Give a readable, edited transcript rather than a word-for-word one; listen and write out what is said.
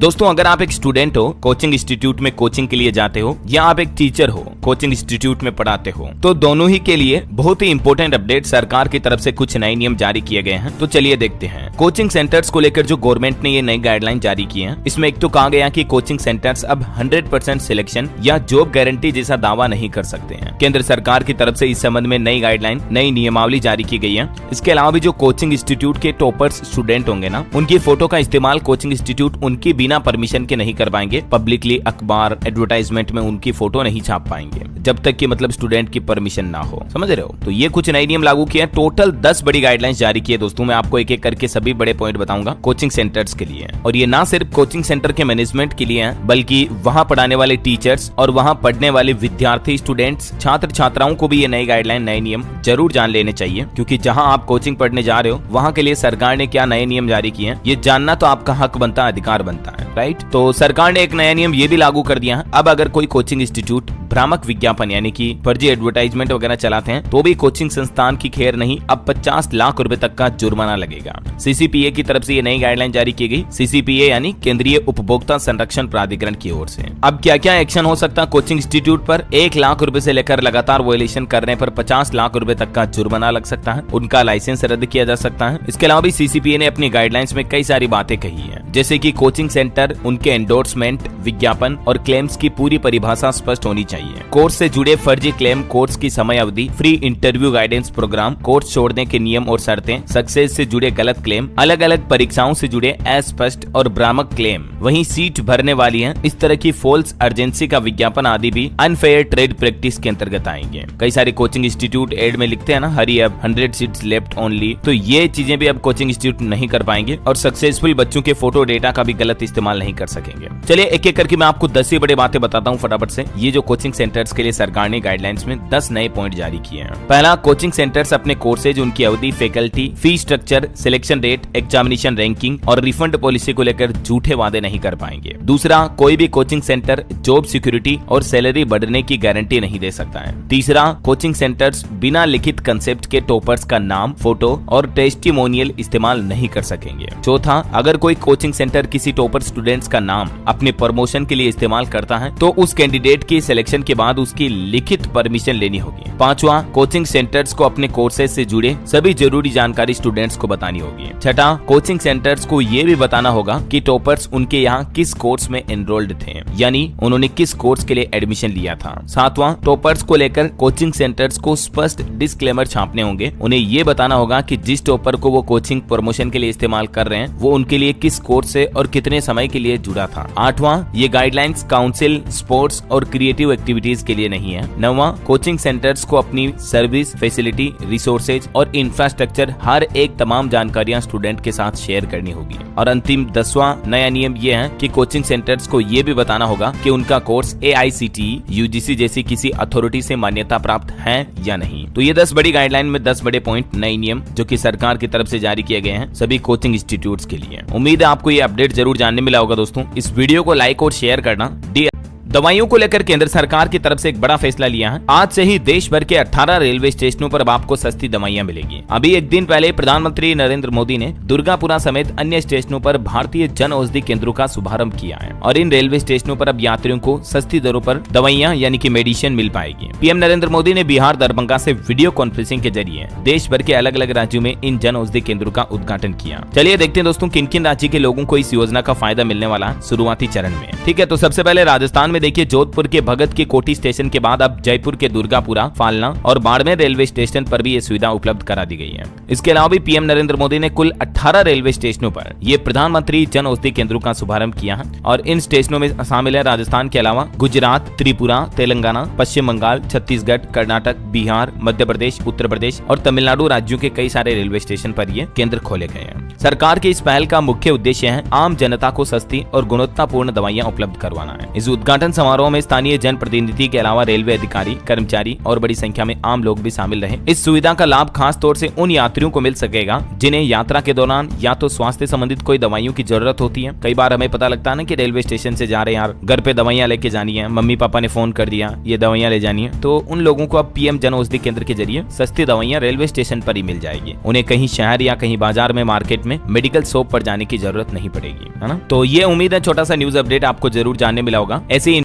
दोस्तों अगर आप एक स्टूडेंट हो, कोचिंग इंस्टीट्यूट में कोचिंग के लिए जाते हो, या आप एक टीचर हो, कोचिंग इंस्टीट्यूट में पढ़ाते हो, तो दोनों ही के लिए बहुत ही इंपॉर्टेंट अपडेट सरकार की तरफ से कुछ नए नियम जारी किए गए हैं। तो चलिए देखते हैं कोचिंग सेंटर्स को लेकर जो गवर्नमेंट ने ये नई गाइडलाइन जारी की है। इसमें एक तो कहा गया कि कोचिंग सेंटर्स अब 100% सिलेक्शन या जॉब गारंटी जैसा दावा नहीं कर सकते हैं। केंद्र सरकार की तरफ से इस संबंध में नई गाइडलाइन, नई नियमावली जारी की गई है। इसके अलावा भी जो कोचिंग इंस्टीट्यूट के टॉपर्स स्टूडेंट होंगे ना, उनकी फोटो का इस्तेमाल कोचिंग इंस्टीट्यूट उनकी बिना परमिशन के नहीं कर पाएंगे। पब्लिकली अखबार, एडवर्टाइजमेंट में उनकी फोटो नहीं छाप पाएंगे जब तक कि मतलब स्टूडेंट की परमिशन ना हो। समझ रहे हो? तो ये कुछ नए नियम लागू किए। टोटल 10 बड़ी गाइडलाइंस जारी की है दोस्तों। मैं आपको एक एक करके सभी बड़े पॉइंट बताऊंगा कोचिंग सेंटर्स के लिए। और ये ना सिर्फ कोचिंग सेंटर के मैनेजमेंट के लिए है, बल्कि वहां पढ़ाने वाले टीचर्स और वहां पढ़ने वाले विद्यार्थी, स्टूडेंट्स, छात्र छात्राओं को भी ये नई गाइडलाइन, नए नियम जरूर जान लेने चाहिए। क्योंकि जहां आप कोचिंग पढ़ने जा रहे हो, वहां के लिए सरकार ने क्या नए नियम जारी किए हैं, ये जानना तो आपका हक बनता है, अधिकार बनता है, राइट। तो सरकार ने एक नया नियम ये भी लागू कर दिया है। अब अगर कोई कोचिंग इंस्टीट्यूट भ्रामक विज्ञापन यानी कि फर्जी एडवर्टाइजमेंट वगैरह चलाते हैं, तो भी कोचिंग संस्थान की खैर नहीं, अब 50 लाख रुपए तक का जुर्माना लगेगा। सीसीपीए की तरफ से ये नई गाइडलाइन जारी की गई। सीसीपीए यानी केंद्रीय उपभोक्ता संरक्षण प्राधिकरण की ओर से। अब क्या क्या एक्शन हो सकता है कोचिंग इंस्टीट्यूट पर? 1 लाख रुपए से लेकर लगातार वायलेशन करने पर 50 लाख रुपए तक का जुर्माना लग सकता है। उनका लाइसेंस रद्द किया जा सकता है। इसके अलावा भी सीसीपीए ने अपनी गाइडलाइंस में कई सारी बातें कही है, जैसे कि कोचिंग सेंटर, उनके एंडोर्समेंट, विज्ञापन और क्लेम्स की पूरी परिभाषा स्पष्ट होनी चाहिए। कोर्स से जुड़े फर्जी क्लेम, कोर्स की समय अवधि, free interview guidance program, course छोड़ने के नियम और शर्तें, सक्सेस से जुड़े गलत क्लेम, अलग अलग परीक्षाओं से जुड़े अस्पष्ट और भ्रामक क्लेम, वहीं सीट भरने वाली है, इस तरह की फॉल्स अर्जेंसी का विज्ञापन आदि भी अनफेयर ट्रेड प्रैक्टिस के अंतर्गत आएंगे। कई सारे कोचिंग इंस्टीट्यूट एड में लिखते हैं ना, हरी अब 100 सीट्स लेफ्ट ओनली, तो ये चीजें भी अब कोचिंग इंस्टीट्यूट नहीं कर पाएंगे और सक्सेसफुल बच्चों के फोटो डेटा का भी गलत इस्तेमाल नहीं कर सकेंगे। चलिए एक एक करके मैं आपको 10 ही बड़ी बातें बताता हूँ फटाफट से। ये जो कोचिंग सेंटर्स के लिए सरकार ने गाइडलाइंस में 10 नए पॉइंट जारी किए हैं। पहला, कोचिंग सेंटर्स अपने कोर्सेज, उनकी अवधि, faculty, fee structure, selection rate, examination ranking और रिफंड पॉलिसी को लेकर झूठे वादे नहीं कर पाएंगे। दूसरा, कोई भी कोचिंग सेंटर जॉब सिक्योरिटी और सैलरी बढ़ने की गारंटी नहीं दे सकता है। तीसरा, कोचिंग सेंटर्स बिना लिखित कंसेप्ट के टॉपर्स का नाम, फोटो और टेस्टिमोनियल इस्तेमाल नहीं कर सकेंगे। चौथा, अगर कोई कोचिंग सेंटर किसी टॉपर स्टूडेंट्स का नाम अपने प्रमोशन के लिए इस्तेमाल करता है, तो उस कैंडिडेट की सिलेक्शन के बाद उसकी लिखित परमिशन लेनी होगी। पांचवा, कोचिंग सेंटर्स को अपने कोर्सेज से जुड़े सभी जरूरी जानकारी स्टूडेंट्स को बतानी होगी। छठा, कोचिंग सेंटर्स को ये भी बताना होगा कि टॉपर्स उनके यहाँ किस कोर्स में एनरोल्ड थे, यानी उन्होंने किस कोर्स के लिए एडमिशन लिया था। सातवां, टॉपर्स को लेकर कोचिंग सेंटर्स को स्पष्ट डिस्क्लेमर छापने होंगे। उन्हें ये बताना होगा कि जिस टॉपर को वो कोचिंग प्रमोशन के लिए इस्तेमाल कर रहे हैं, वो उनके लिए किस कोर्स से और कितने समय के लिए जुड़ा था। आठवां, ये गाइडलाइंस काउंसिल, स्पोर्ट्स और क्रिएटिव एक्टिविटीज के लिए नहीं है। नौवां, कोचिंग सेंटर्स को अपनी सर्विस, फैसिलिटी, रिसोर्सेज और इंफ्रास्ट्रक्चर हर एक तमाम जानकारियां स्टूडेंट के साथ शेयर करनी होगी। और अंतिम 10वां नया नियम ये है कि कोचिंग सेंटर्स को ये भी बताना होगा कि उनका कोर्स AICTE, UGC जैसी किसी अथॉरिटी से मान्यता प्राप्त है या नहीं। तो ये 10 बड़ी गाइडलाइन में 10 बड़े पॉइंट, नए नियम जो कि सरकार की तरफ से जारी किए गए हैं सभी कोचिंग इंस्टीट्यूट्स के लिए। उम्मीद है आपको ये अपडेट जरूर जानने मिला होगा दोस्तों। इस वीडियो को लाइक और शेयर करना। दवाइयों को लेकर केंद्र सरकार की तरफ से एक बड़ा फैसला लिया है। आज से ही देश भर के 18 रेलवे स्टेशनों पर अब आपको सस्ती दवाइयां मिलेगी। अभी एक दिन पहले प्रधानमंत्री नरेंद्र मोदी ने दुर्गापुरा समेत अन्य स्टेशनों पर भारतीय जन औषधि केंद्रों का शुभारंभ किया है और इन रेलवे स्टेशनों पर अब यात्रियों को सस्ती दरों पर दवाइयां यानी कि मेडिसिन मिल पाएगी। पीएम नरेंद्र मोदी ने बिहार दरभंगा से वीडियो कॉन्फ्रेंसिंग के जरिए देश भर के अलग अलग राज्यों में इन जन औषधि केंद्रों का उद्घाटन किया। चलिए देखते हैं दोस्तों किन किन राज्य के लोगों को इस योजना का फायदा मिलने वाला है शुरुआती चरण में। ठीक है, तो सबसे पहले राजस्थान में देखिए, जोधपुर के भगत की कोठी स्टेशन के बाद अब जयपुर के दुर्गापुरा, फालना और बाड़मेर रेलवे स्टेशन पर भी ये सुविधा उपलब्ध करा दी गई है। इसके अलावा भी पीएम नरेंद्र मोदी ने कुल 18 रेलवे स्टेशनों पर ये प्रधानमंत्री जन औषधि केंद्रों का शुभारंभ किया है और इन स्टेशनों में शामिल है राजस्थान के अलावा गुजरात, त्रिपुरा, तेलंगाना, पश्चिम बंगाल, छत्तीसगढ़, कर्नाटक, बिहार, मध्य प्रदेश, उत्तर प्रदेश और तमिलनाडु राज्यों के कई सारे रेलवे स्टेशन पर ये केंद्र खोले गए हैं। सरकार की इस पहल का मुख्य उद्देश्य है आम जनता को सस्ती और गुणवत्तापूर्ण दवाइयां उपलब्ध करवाना है। इस उद्घाटन समारोह में स्थानीय जनप्रतिनिधि के अलावा रेलवे अधिकारी, कर्मचारी और बड़ी संख्या में आम लोग भी शामिल रहे। इस सुविधा का लाभ खास तौर से उन यात्रियों को मिल सकेगा जिन्हें यात्रा के दौरान या तो स्वास्थ्य संबंधित कोई दवाइयों की जरूरत होती है। कई बार हमें पता लगता है ना कि रेलवे स्टेशन से जा रहे हैं यार, घर पे दवाइयां लेके जानी है, मम्मी पापा ने फोन कर दिया ये दवाइयां ले जानी है, तो उन लोगों को अब पीएम जन औषधि केंद्र के जरिए सस्ती दवाइयां रेलवे स्टेशन पर ही मिल जाएगी। उन्हें कहीं शहर या कहीं बाजार में, मार्केट में हमें मेडिकल शॉप पर जाने की जरूरत नहीं पड़ेगी, है ना। तो ये उम्मीद है छोटा सा न्यूज अपडेट आपको जरूर जानने मिला होगा। ऐसे